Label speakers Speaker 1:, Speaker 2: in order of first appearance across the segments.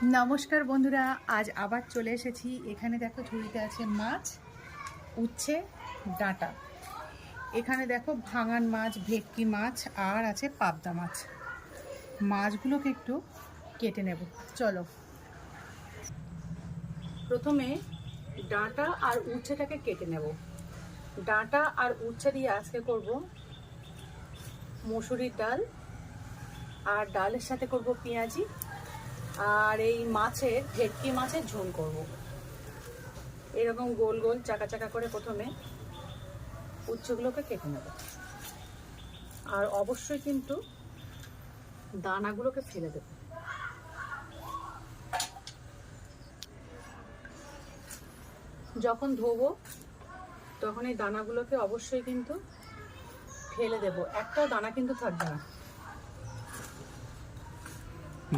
Speaker 1: নমস্কার বন্ধুরা, আজ আবার চলে এসেছি। এখানে দেখো ঝুড়িতে আছে মাছ, উচ্ছে, ডাঁটা। এখানে দেখো ভাঙান মাছ, ভেটকি মাছ আর আছে পাবদা মাছ। মাছগুলোকে একটু কেটে নেব, চলো। প্রথমে ডাঁটা আর উচ্ছেটাকে কেটে নেব। ডাঁটা আর উচ্ছে দিয়ে আজকে করব মসুরির ডাল, আর ডালের সাথে করব পেঁয়াজি, আর এই মাছের ভেটকি মাছের ঝোল করব। এরকম গোল গোল চাকা চাকা করে প্রথমে উচ্ছেগুলোকে কেটে নেব, আর অবশ্যই কিন্তু দানাগুলোকে ফেলে দেব। যখন ধোবো তখন এই দানাগুলোকে অবশ্যই কিন্তু ফেলে দেব, একটাও দানা কিন্তু থাকবে না।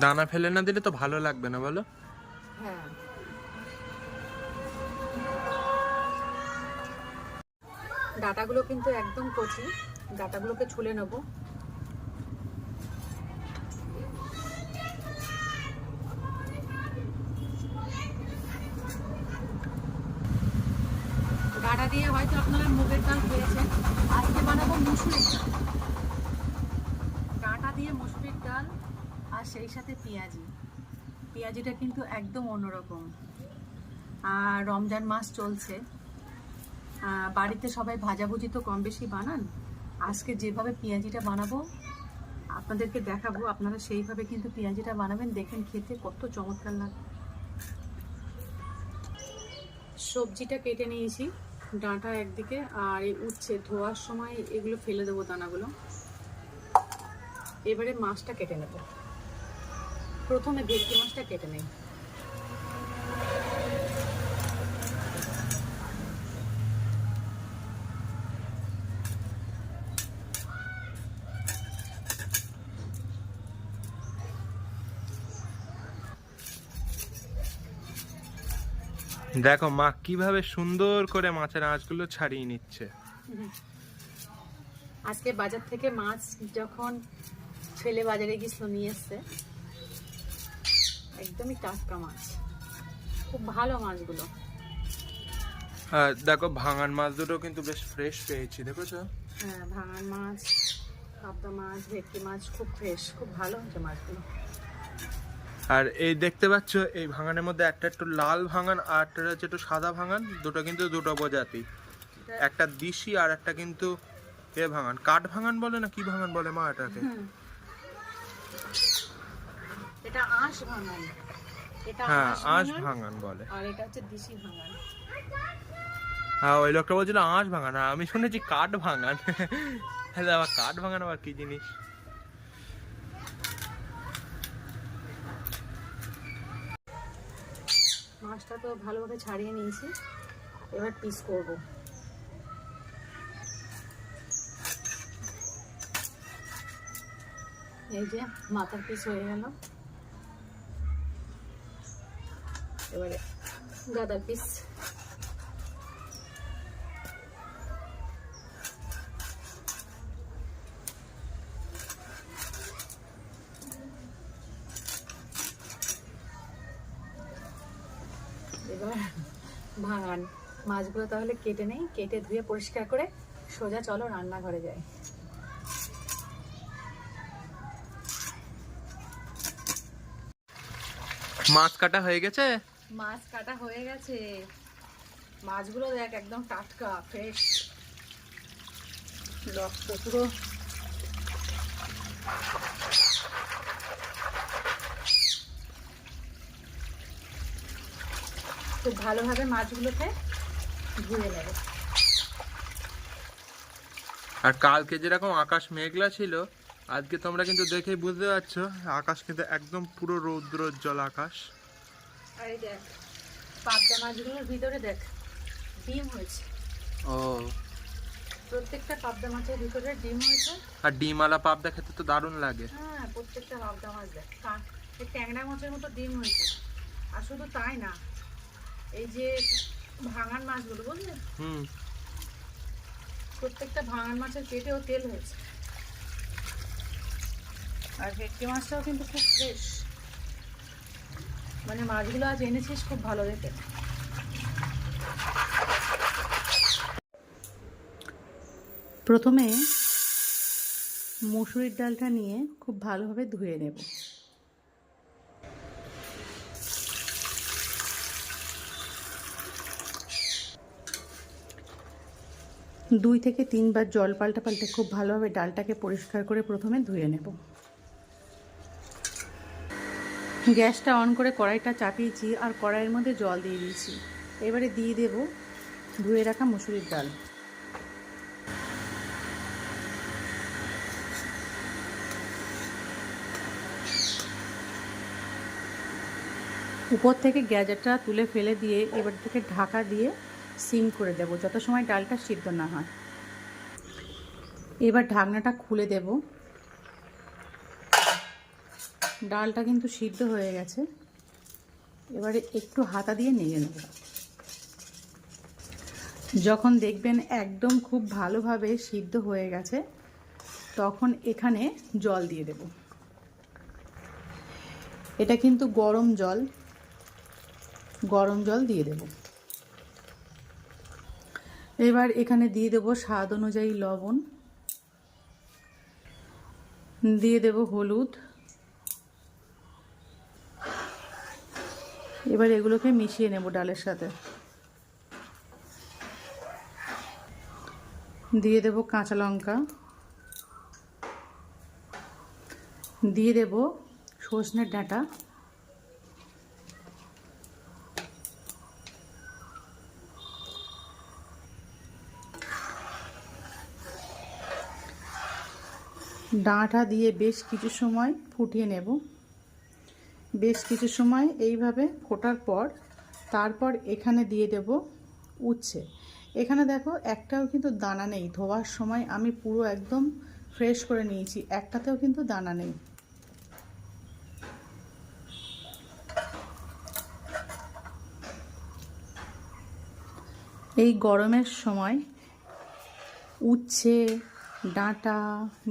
Speaker 2: দানা ফেলে না দিলে তো ভালো লাগবে না, বলো?
Speaker 1: হ্যাঁ, ডাটাগুলো কিন্তু একদম কচি, ডাটাগুলোকে ছুলে নেব। ডাটা দিয়ে হয়তো আপনারা মুগের ডাল খেয়েছেন, আজকে বানাবো মুসুরির ডাল। ডাটা দিয়ে মুসুরির ডাল, আর সেই সাথে পেঁয়াজি। পেঁয়াজিটা কিন্তু একদম অন্যরকম। আর রমজান মাস চলছে, বাড়িতে সবাই ভাজাভুজি তো কম বেশি বানান। আজকে যেভাবে পেঁয়াজিটা বানাবো আপনাদেরকে দেখাবো, আপনারা সেইভাবে কিন্তু পেঁয়াজিটা বানাবেন, দেখেন খেতে কত চমৎকার লাগে। সবজিটা কেটে নিয়েছি, ডাঁটা একদিকে, আর এই উচ্ছে ধোয়ার সময় এগুলো ফেলে দেবো দানাগুলো। এবারে মাছটা কেটে নেব। প্রথমে ভেটকি মাছটা কেটে নেই।
Speaker 2: দেখো মা কিভাবে সুন্দর করে মাছের আঁশগুলো ছাড়িয়ে নিচ্ছে।
Speaker 1: আজকে বাজার থেকে মাছ যখন ছেলে বাজারে গিয়েছিল নিয়ে এসছে, একদমই টাটকা মাছ, খুব ভালো মাছগুলো।
Speaker 2: দেখো ভাঙান মাছ দুটো কিন্তু বেশ ফ্রেশ পেয়েছি, দেখেছো?
Speaker 1: হ্যাঁ, ভাঙান মাছ, পাবদা মাছ, ভেটকি মাছ খুব ফ্রেশ, খুব ভালো হচ্ছে মাছগুলো।
Speaker 2: আর এই দেখতে পাচ্ছ এই ভাঙানের মধ্যে একটা একটু লাল ভাঙান আর একটা হচ্ছে একটু সাদা ভাঙান, দুটো কিন্তু দুটো প্রজাতি। একটা দিশি আর একটা কিন্তু এ ভাঙান, কাঠ ভাঙান বলে না কি ভাঙান বলে মা এটাকে?
Speaker 1: এটা আঁশ ভাঙান, এটা
Speaker 2: হ্যাঁ, আঁশ
Speaker 1: ভাঙান,
Speaker 2: ভাঙান বলে।
Speaker 1: আর এটা হচ্ছে দেশি ভাঙান।
Speaker 2: হ্যাঁ, ওই লোকটা বলছিল আঁশ ভাঙান, আর আমি শুনেছি কাঠ ভাঙান। হ্যাঁ, আবার কাঠ ভাঙান আবার কি জিনিস?
Speaker 1: মাছটা তো ভালোভাবে ছাড়িয়ে নিয়েছি, এবার পিস করব। এই যে মাথার পিস হয়ে গেল, এবারে গাদার পিস। এবার ভাঙান মাছগুলো তাহলে কেটে নেই, কেটে ধুয়ে পরিষ্কার করে সোজা চলো রান্নাঘরে যাই।
Speaker 2: মাছ কাটা হয়ে গেছে?
Speaker 1: মাছ কাটা হয়ে গেছে, মাছগুলো দেখ একদম টাটকা ফ্রেশ, রক্ত পুরো। খুব ভালোভাবে মাছগুলোকে ধুয়ে নেবে।
Speaker 2: আর কালকে যেরকম আকাশ মেঘলা ছিল, আজকে তোমরা কিন্তু দেখেই বুঝতে পারছো আকাশ কিন্তু একদম পুরো রৌদ্রোজ্জ্বল আকাশ।
Speaker 1: আর এই দেখ পাবদা মাছগুলোর ভিতরে দেখ ডিম হয়েছে।
Speaker 2: ও,
Speaker 1: প্রত্যেকটা পাবদা মাছের ভিতরে ডিম হয়েছে।
Speaker 2: আর ডিমওয়ালা পাবদা খেতে তো দারুণ লাগে।
Speaker 1: হ্যাঁ, প্রত্যেকটা পাবদা মাছ দেখ এই ট্যাংরা মাছের মতো ডিম হয়েছে। আর শুধু তাই না, এই যে ভাঙান মাছগুলো বুঝলে, প্রত্যেকটা ভাঙান মাছের পেটেও তেল হয়েছে। আর ভেটকি মাছটাও কিন্তু খুব ফ্রেশ। মানে মাছগুলো আজ এনেছিস খুব ভালো দেখে। প্রথমে মসুরির ডালটা নিয়ে খুব ভালোভাবে ধুয়ে নেব। দুই থেকে তিনবার জল পাল্টে খুব ভালোভাবে ডালটাকে পরিষ্কার করে প্রথমে ধুয়ে নেব। গ্যাসটা অন করে কড়াইটা চাপিয়েছি আর কড়াইয়ের মধ্যে জল দিয়ে দিয়েছি। এবারে দিয়ে দেব ধুয়ে রাখা মসুরির ডাল। উপর থেকে গ্যাসটা তুলে ফেলে দিয়ে এবার থেকে ঢাকা দিয়ে সিম করে দেব যত সময় ডালটা সিদ্ধ না হয়। এবার ঢাকনাটা খুলে দেব। ডালটা কিন্তু সিদ্ধ হয়ে গেছে। এবারে একটু হাতা দিয়ে নেড়ে নেব। যখন দেখবেন একদম খুব ভালোভাবে সিদ্ধ হয়ে গেছে তখন এখানে জল দিয়ে দেব। এটা কিন্তু গরম জল দিয়ে দেব। এবার এখানে দিয়ে দেব স্বাদ অনুযায়ী লবণ, দিয়ে দেব হলুদ। এবার এগুলোকে মিশিয়ে নেব ডালের সাথে। দিয়ে দেব কাঁচা লঙ্কা, দিয়ে দেব সজনের ডাঁটা, ডাঁটা দিয়ে বেশ কিছু সময় ফুটিয়ে নেব। বেশ কিছু সময় এইভাবে ফোটার পর তারপর এখানে দিয়ে দেব উচ্ছে। এখানে দেখো একটাও কিন্তু দানা নেই। ধোয়ার সময় আমি পুরো একদম ফ্রেশ করে নিয়েছি, একটাতেও কিন্তু দানা নেই। এই গরমের সময় উচ্ছে, ডাঁটা,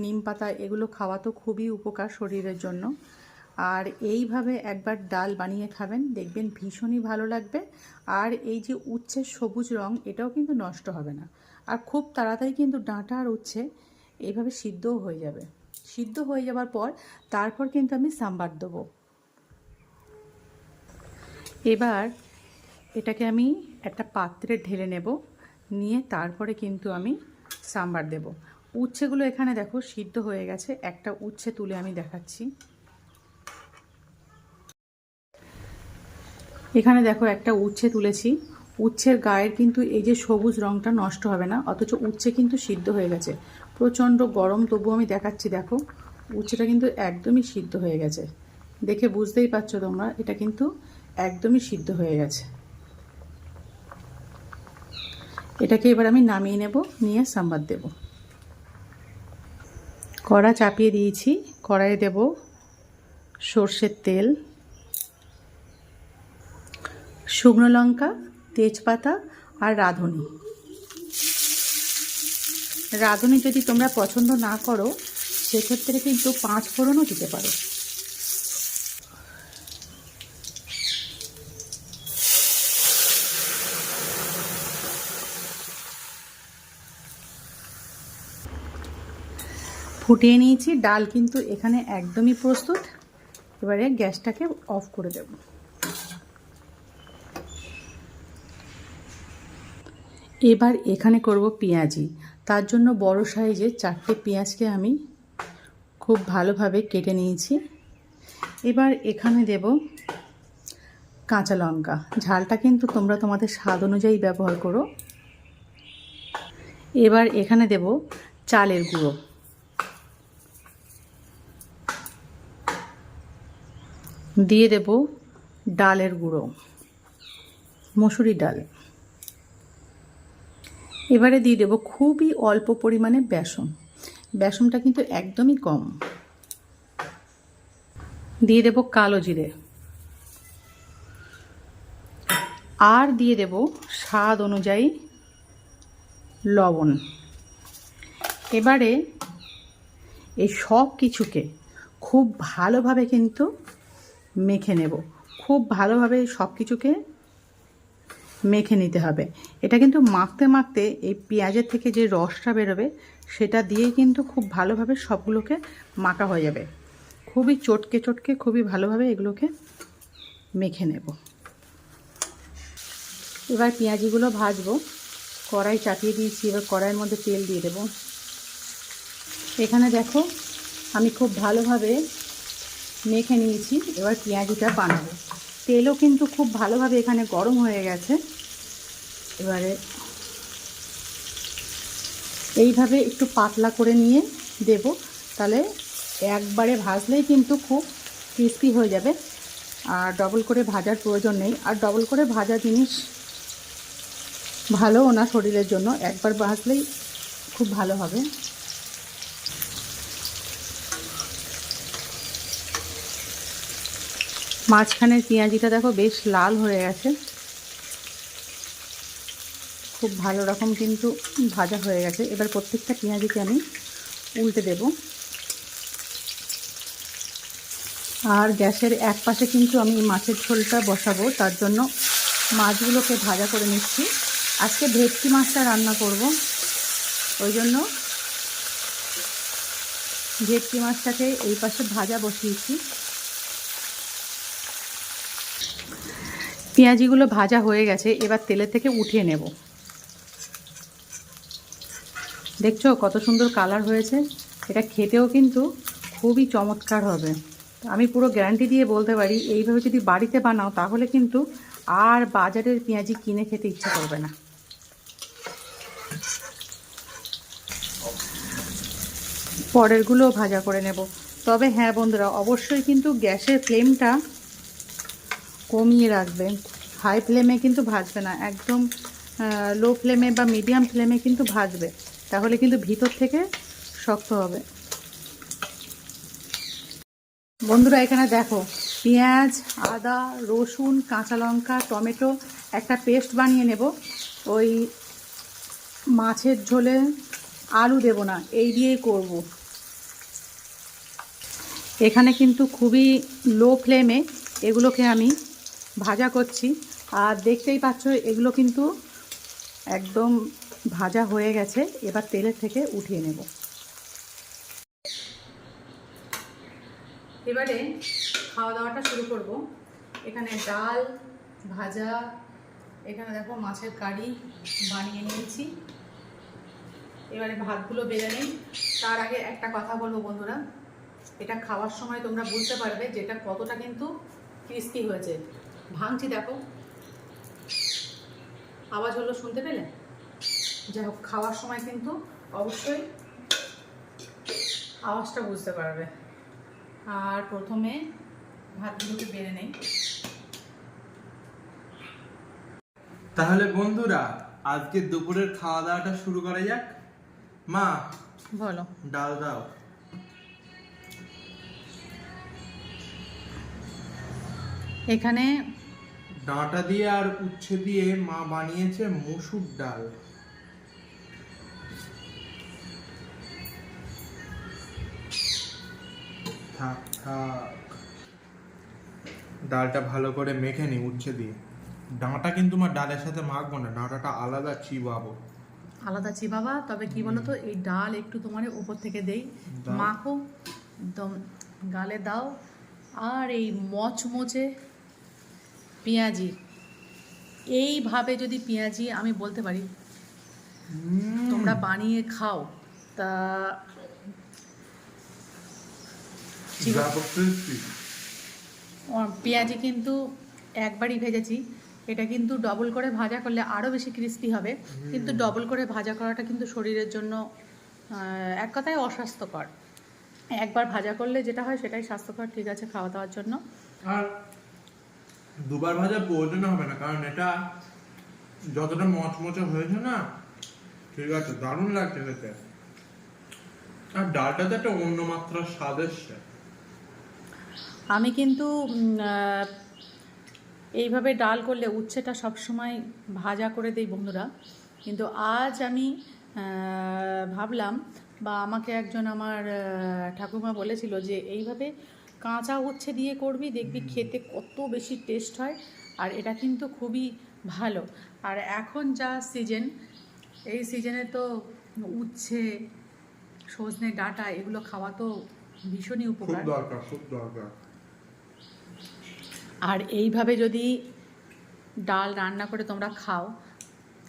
Speaker 1: নিম পাতা এগুলো খাওয়া তো খুবই উপকার শরীরের জন্য। আর এইভাবে একবার ডাল বানিয়ে খাবেন, দেখবেন ভীষণই ভালো লাগবে। আর এই যে উচ্ছের সবুজ রং এটাও কিন্তু নষ্ট হবে না। আর খুব তাড়াতাড়ি কিন্তু ডাঁটা আর উচ্ছে এইভাবে সিদ্ধও হয়ে যাবে। সিদ্ধ হয়ে যাবার পর তারপর কিন্তু আমি সাম্বার দেবো। এবার এটাকে আমি একটা পাত্রে ঢেলে নেব, নিয়ে তারপরে কিন্তু আমি সাম্বার দেব। উচ্ছেগুলো এখানে দেখো সিদ্ধ হয়ে গেছে। একটা উচ্ছে তুলে আমি দেখাচ্ছি। এখানে দেখো একটা উচ্ছে তুলেছি। উচ্ছের গায়ের কিন্তু এই যে সবুজ রঙটা নষ্ট হবে না, অথচ উচ্ছে কিন্তু সিদ্ধ হয়ে গেছে। প্রচণ্ড গরম, তবু আমি দেখাচ্ছি। দেখো উচ্ছেটা কিন্তু একদমই সিদ্ধ হয়ে গেছে। দেখে বুঝতেই পারছো তোমরা, এটা কিন্তু একদমই সিদ্ধ হয়ে গেছে। এটাকে এবার আমি নামিয়ে নেব, নিয়ে সাম্বার দেব। কড়া চাপিয়ে দিয়েছি। কড়াইয়ে দেব সর্ষের তেল, শুকনো লঙ্কা, তেজপাতা আর রাঁধুনি। রাঁধুনি যদি তোমরা পছন্দ না করো সেক্ষেত্রে কিন্তু 5 ফোড়নও দিতে পারো। ফুটিয়ে নিয়েছি। ডাল কিন্তু এখানে একদমই প্রস্তুত। এবারে গ্যাসটাকে অফ করে দেব। এবার এখানে করব পেঁয়াজি। তার জন্য বড় সাইজের 4টে পেঁয়াজকে আমি খুব ভালোভাবে কেটে নিয়েছি। এবার এখানে দেব কাঁচা লঙ্কা। ঝালটা কিন্তু তোমরা তোমাদের স্বাদ অনুযায়ী ব্যবহার করো। এবার এখানে দেব চালের গুঁড়ো, দিয়ে দেব ডালের গুঁড়ো, মসুরি ডাল। এবারে দিয়ে দেব খুবই অল্প পরিমাণে বেসন। বেসনটা কিন্তু একদমই কম। দিয়ে দেব কালো জিরে, আর দিয়ে দেব স্বাদ অনুযায়ী লবণ। এবারে এই সব কিছুকে খুব ভালোভাবে কিন্তু মেখে নেব। খুব ভালোভাবে সব কিছুকে মেখে নিতে হবে। এটা কিন্তু মাখতে মাখতে এই পেঁয়াজের থেকে যে রসটা বেরোবে সেটা দিয়েই কিন্তু খুব ভালোভাবে সবগুলোকে মাখা হয়ে যাবে। খুবই চটকে চটকে খুবই ভালোভাবে এগুলোকে মেখে নেব। এবার পেঁয়াজিগুলো ভাজবো। কড়াই চাপিয়ে দিয়েছি, এবার কড়াইয়ের মধ্যে তেল দিয়ে দেবো। এখানে দেখো আমি খুব ভালোভাবে মেখে নিয়েছি, এবার পেঁয়াজিটা বানাবো। তেলও কিন্তু খুব ভালোভাবে এখানে গরম হয়ে গেছে। এবারে এইভাবে একটু পাতলা করে নিয়ে দেব, তাহলে একবারে ভাজলেই কিন্তু খুব ক্রিস্পি হয়ে যাবে, আর ডবল করে ভাজার প্রয়োজন নেই। আর ডবল করে ভাজা জিনিস ভালোও না শরীরের জন্য, একবার ভাজলেই খুব ভালো হবে। মাঝখানের পেঁয়াজিটা দেখো বেশ লাল হয়ে গেছে, খুব ভালো রকম কিন্তু ভাজা হয়ে গেছে। এবার প্রত্যেকটা পেঁয়াজিকে আমি উল্টে দেব। আর গ্যাসের এক পাশে কিন্তু আমি মাছের ঝোলটা বসাবো, তার জন্য মাছগুলোকে ভাজা করে নিচ্ছি। আজকে ভেটকি মাছটা রান্না করব, ওই জন্য ভেটকি মাছটাকে এই পাশে ভাজা বসিয়েছি। পেঁয়াজিগুলো ভাজা হয়ে গেছে, এবার তেলের থেকে উঠিয়ে নেব। দেখছো কত সুন্দর কালার হয়েছে, এটা খেতেও কিন্তু খুবই চমৎকার হবে। আমি পুরো গ্যারান্টি দিয়ে বলতে পারি, এইভাবে যদি বাড়িতে বানাও তাহলে কিন্তু আর বাজারের পেঁয়াজি কিনে খেতে ইচ্ছা করবে না। পরেরগুলোও ভাজা করে নেব। তবে হ্যাঁ বন্ধুরা, অবশ্যই কিন্তু গ্যাসের ফ্লেমটা কমিয়ে রাখবে, হাই ফ্লেমে কিন্তু ভাজবে না, একদম লো ফ্লেমে বা মিডিয়াম ফ্লেমে কিন্তু ভাজবে, তাহলে কিন্তু ভিতর থেকে শক্ত হবে। বন্ধুরা এখানে দেখো, পেঁয়াজ, আদা, রসুন, কাঁচা লঙ্কা, টমেটো একটা পেস্ট বানিয়ে নেব। ওই মাছের ঝোলে আলু দেব না, এই দিয়েই করব। এখানে কিন্তু খুবই লো ফ্লেমে এগুলোকে আমি ভাজা করছি, আর দেখতেই পাচ্ছ এগুলো কিন্তু একদম ভাজা হয়ে গেছে। এবার তেলের থেকে উঠিয়ে নেব। এবারে খাওয়া দাওয়াটা শুরু করব। এখানে ডাল, ভাজা, এখানে দেখো মাছের কারি বানিয়ে নিয়েছি। এবারে ভাতগুলো বেড়ে নিই। তার আগে একটা কথা বলবো বন্ধুরা, এটা খাওয়ার সময় তোমরা বুঝতে পারবে যেটা কতটা কিন্তু ক্রিস্পি হয়েছে। ভাঙছি দেখো, আওয়াজ হলো, শুনতে পেলে? যাই হোক, খাওয়ার সময় কিন্তু অবশ্যই আওয়াজটা বুঝতে পারবে। আর প্রথমে ভাতগুলোকে বেড়ে নেই।
Speaker 2: তাহলে বন্ধুরা আজকে দুপুরের খাওয়া দাওয়াটা শুরু করা যাক। মা
Speaker 1: বলো।
Speaker 2: ডাল দাও।
Speaker 1: এখানে
Speaker 2: ডাঁটা দিয়ে আর উচ্ছে দিয়ে মা বানিয়েছে মসুর ডাল। থাক থাক, ডালটা ভালো করে মেখে নি উচ্ছে দিয়ে। ডাঁটা কিন্তু মা ডালের সাথে মাখবো না, ডাঁটাটা আলাদা চিবাবো।
Speaker 1: আলাদা চিবাবা, তবে কি বলো তো, এই ডাল একটু তোমার উপর থেকে দেই, মাখো একদম গালে দাও। আর এই মচমচে পেঁয়াজি, এইভাবে যদি পেঁয়াজি আমি বলতে পারি তোমরা বানিয়ে খাও, তা পেঁয়াজি কিন্তু একবারই ভেজেছি, এটা কিন্তু ডবল করে ভাজা করলে আরও বেশি ক্রিস্পি হবে। কিন্তু ডবল করে ভাজা করাটা কিন্তু শরীরের জন্য এক কথায় অস্বাস্থ্যকর। একবার ভাজা করলে যেটা হয় সেটাই স্বাস্থ্যকর, ঠিক আছে, খাওয়া দাওয়ার জন্য।
Speaker 2: আর দুবার ভাজা প্রয়োজন হবে না, কারণ এটা যতটা মচমচে হয়েছে না, ঠিক আছে, দারুণ লাগছে খেতে। আর ডালটাতে একটা অন্য মাত্রার স্বাদ এসছে।
Speaker 1: আমি কিন্তু এইভাবে ডাল করলে উচ্ছেটা সবসময় ভাজা করে দেই বন্ধুরা, কিন্তু আজ আমি ভাবলাম, বা আমাকে একজন আমার ঠাকুমা বলেছিল যে এইভাবে কাঁচা উচ্ছে দিয়ে করবি, দেখবি খেতে কত বেশি টেস্ট হয়। আর এটা কিন্তু খুবই ভালো। আর এখন যা সিজন, এই সিজনে তো উচ্ছে, সজনে ডাঁটা এগুলো খাওয়া তো ভীষণই
Speaker 2: খুব
Speaker 1: উপকার।
Speaker 2: দরকার, খুব দরকার।
Speaker 1: আর এইভাবে যদি ডাল রান্না করে তোমরা খাও,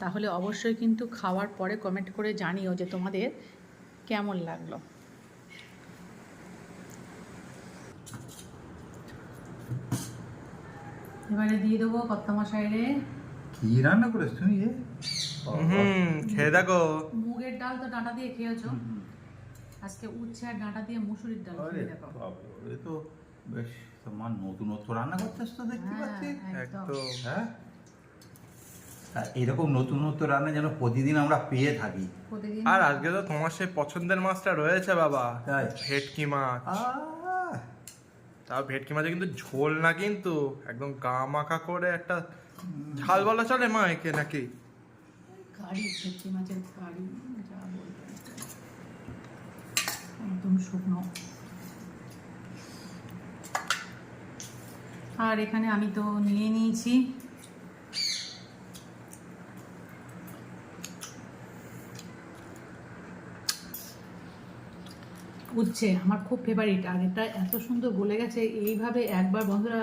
Speaker 1: তাহলে অবশ্যই কিন্তু খাওয়ার পরে কমেন্ট করে জানিও যে তোমাদের কেমন লাগলো। এবারে দিয়ে দেবো কর্তামশাই রে।
Speaker 3: কি রান্না করেছ তুমি?
Speaker 2: খেয়ে দেখো।
Speaker 1: মুগের ডাল তো ডাঁটা দিয়ে খেয়েছো, আজকে উচ্ছে আর ডাঁটা দিয়ে মুসুরির ডাল খেয়ে দেখো।
Speaker 3: এ তো বেশ তোমার নতুনত্ব রান্না করতেছ তো দেখতে পাচ্ছি।
Speaker 2: একদম।
Speaker 3: হ্যাঁ, এরকম নতুনত্ব রান্না যেন প্রতিদিন আমরা পেয়ে থাকি।
Speaker 1: প্রতিদিন।
Speaker 2: আর আজকে তো তোমার সেই পছন্দের মাছটা রয়েছে বাবা,
Speaker 3: তাই?
Speaker 2: ভেটকি মাছ।
Speaker 3: আহ,
Speaker 2: তাও ভেটকি মাছে কিন্তু ঝোল না, কিন্তু একদম গা মাখা করে একটা ঝাল বলা চলে মা একে নাকি?
Speaker 1: কারি, ভেটকি মাছের কারি, যা বলবে একদম শুকনো। আর এখানে আমি তো নিয়ে নিয়েছি উচ্ছে, আমার খুব ফেভারিট। আর এটা এত সুন্দর গলে গেছে। এইভাবে একবার বন্ধুরা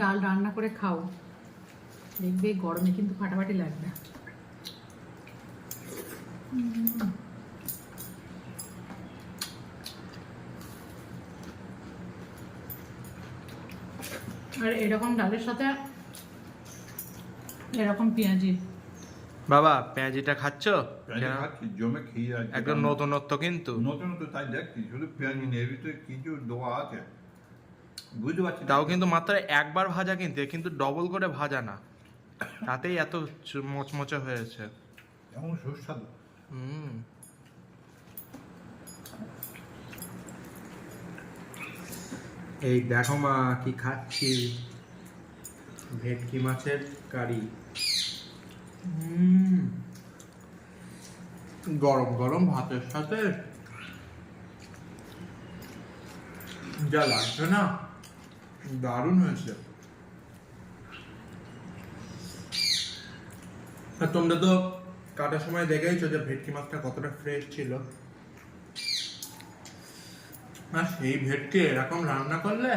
Speaker 1: ডাল রান্না করে খাও, দেখবে গরমে কিন্তু ফাটাফাটি লাগবে। আর এরকম ডালের সাথে এরকম পেঁয়াজি।
Speaker 2: বাবা পেঁয়াজিটা খাচ্ছ?
Speaker 3: খাচ্ছি, জমে খেয়ে যাচ্ছে।
Speaker 2: একদম নতুনত্ব কিন্তু।
Speaker 3: নতুনত্ব, তাই দেখছি শুধু পেঁয়াজি নেই, এর ভিতরে কিছু দেওয়া আছে বুঝতে পারছি না।
Speaker 2: তাও কিন্তু মাত্র একবার ভাজা, কিন্তু ডবল করে ভাজা না, তাতেই এত মচমচে হয়েছে।
Speaker 3: এমন সুস্বাদু।
Speaker 2: হুম। এই দেখো মা কি খাচ্ছি, ভেটকি মাছের কারি। গরম গরম ভাতের সাথে যা লাগছে না, দারুণ হয়েছে। আর তোমরা তো কাটার সময় দেখেইছো যে ভেটকি মাছটা কতটা ফ্রেশ ছিল। আর সেই ভেটকি এরকম রান্না করলে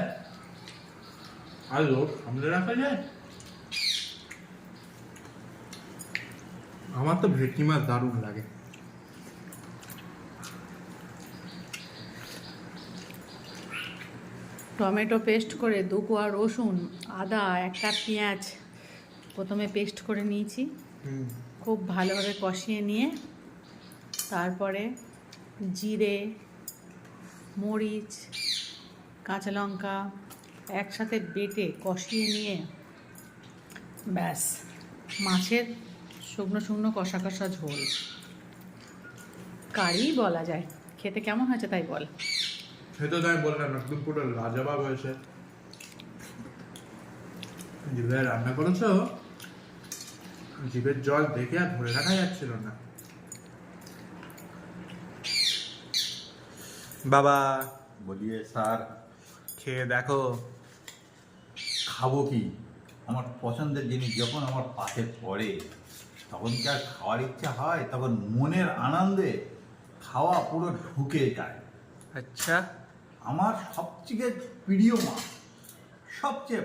Speaker 2: আর লোক সামনে রাখা যায়? আমার তো ভেটকি মাছ দারুণ লাগে।
Speaker 1: টমেটো পেস্ট করে, 2 কোয়া রসুন, আদা, একটা পেঁয়াজ প্রথমে পেস্ট করে নিয়েছি। খুব ভালোভাবে কষিয়ে নিয়ে তারপরে জিরে, মরিচ, কাঁচা লঙ্কা একসাথে বেটে কষিয়ে নিয়ে ব্যাস মাছের শুকনো শুকনো কষা কষা ঝোল, কারি বলা যায়। খেতে কেমন হয়েছে তাই বল।
Speaker 2: সেটা তো আমি বললাম, একদম পুরো লাজবাব হয়েছে। জিভে রান্না করেছো, জিভের জল দেখে আর ধরে রাখা যাচ্ছিল না। বাবা
Speaker 3: বলিয়ে স্যার,
Speaker 2: খেয়ে দেখো।
Speaker 3: খাবো কি? আমার পছন্দের জিনিস যখন আমার পাশে পড়ে তখন কি আর খাওয়ার ইচ্ছা হয়? তখন মনের আনন্দে খাওয়া পুরো ঢুকে যায়।
Speaker 2: আচ্ছা,
Speaker 3: আমার সবচেয়ে প্রিয় মাছ, সবচেয়ে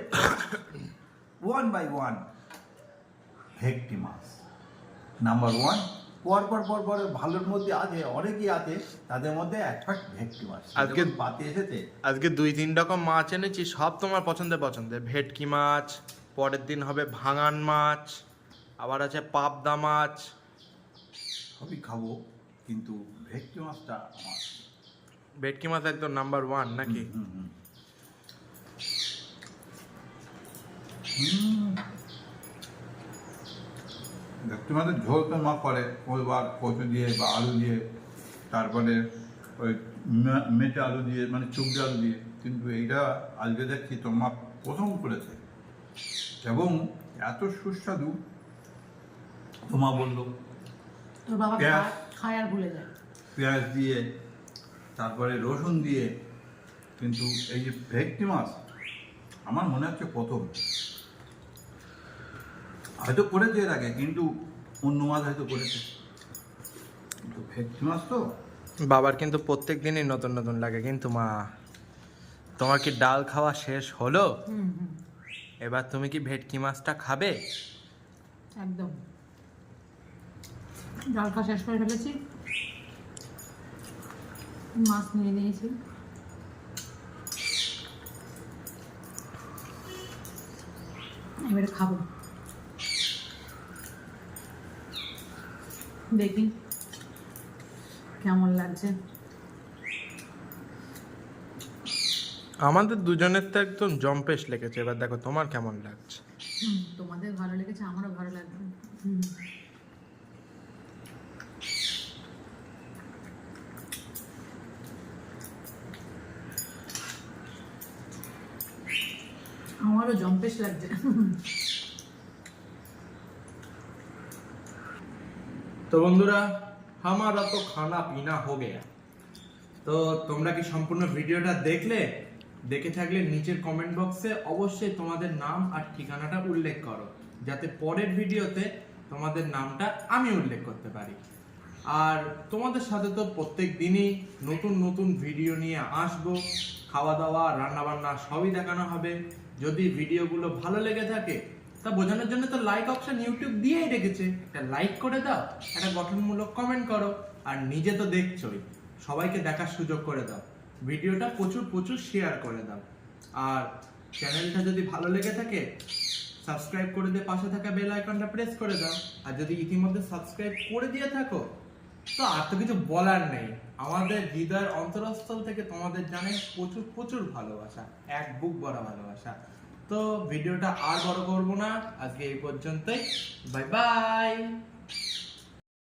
Speaker 3: 1 by 1 ভেটকি মাছ নাম্বার 1। পর ভালোর মধ্যে আছে, অনেকই আছে, তাদের মধ্যে একটা ভেটকি মাছ
Speaker 2: আজকে
Speaker 3: পাতে এসেছে।
Speaker 2: আজকে 2-3 রকম মাছ এনেছি, সব তোমার পছন্দের। ভেটকি মাছ, পরের দিন হবে ভাঙান মাছ, আবার আছে পাবদা মাছ।
Speaker 3: সবই খাবো, কিন্তু ভেটকি মাছটা আমার।
Speaker 2: ভেটকি মাছ একদম নাম্বার 1 নাকি?
Speaker 3: ভেটকি মাছের ঝোল তো মা করে ওইবার কচু দিয়ে বা আলু দিয়ে, তারপরে ওই মেটে আলু দিয়ে, মানে চুবড়ি আলু দিয়ে। কিন্তু এইটা আজকে দেখছি তোর মা প্রথম করেছে এবং এত সুস্বাদু। তোমা বললো
Speaker 1: তোর বাবা
Speaker 3: পেঁয়াজ।
Speaker 1: খায় আর ভুলে যায়।
Speaker 3: পেঁয়াজ দিয়ে, তারপরে রসুন দিয়ে, কিন্তু এই যে ভেটকি মাছ আমার মনে হচ্ছে প্রথম, হয়তো করেছে এর আগে, কিন্তু অন্য মাছ হয়তো করেছে, কিন্তু ভেটকি মাছ তো
Speaker 2: বাবার কিন্তু প্রত্যেক দিনই নতুন নতুন লাগে। কিন্তু মা, তোমার কি ডাল খাওয়া শেষ হলো? এবার তুমি কি ভেটকি মাছটা খাবে?
Speaker 1: একদম ডাল খাওয়া শেষ করে ফেলেছি, মাছ নিয়ে নিয়েছি। এবারে খাবো, দেখি কেমন লাগছে।
Speaker 2: আমাদের দুজনের তো একদম জম্পেশ লেগেছে। এবার দেখো তোমার কেমন লাগছে।
Speaker 1: তোমাদের ভালো লেগেছে, আমারও ভালো লাগবে। আমারও জম্পেশ লাগছে।
Speaker 2: তো বন্ধুরা, हमारा तो खाना पीना हो गया। তো তোমরা কি সম্পূর্ণ ভিডিওটা দেখলে? দেখে থাকলে নিচের কমেন্ট বক্সে অবশ্যই তোমাদের নাম আর ঠিকানাটা উল্লেখ করো, যাতে পরের ভিডিওতে তোমাদের নামটা আমি উল্লেখ করতে পারি। আর তোমাদের সাথে তো প্রত্যেক দিনই নতুন নতুন ভিডিও নিয়ে আসবো, খাওয়া দাওয়া রান্না বান্না সবই দেখানো হবে। যদি ভিডিওগুলো ভালো লেগে থাকে তা বোঝানোর জন্য তো লাইক অপশন ইউটিউব দিয়েই রেখেছে, একটা লাইক করে দাও, একটা গঠনমূলক কমেন্ট করো, আর নিজে তো দেখছোই, সবাইকে দেখার সুযোগ করে দাও, ভিডিওটা প্রচুর প্রচুর শেয়ার করে দাও। আর চ্যানেলটা যদি ভালো লেগে থাকে সাবস্ক্রাইব করে দিয়ে পাশে থাকা বেল আইকনটা প্রেস করে দাও। আর যদি ইতিমধ্যে সাবস্ক্রাইব করে দিয়ে থাকো তো আর তো কিছু বলার নেই, আমাদের হৃদয়ের অন্তরস্থল থেকে তোমাদের জানাই প্রচুর প্রচুর ভালোবাসা, এক বুক ভরা ভালোবাসা। তো ভিডিওটা আর বড় করবো না, আজকে এই পর্যন্তই। Bye bye.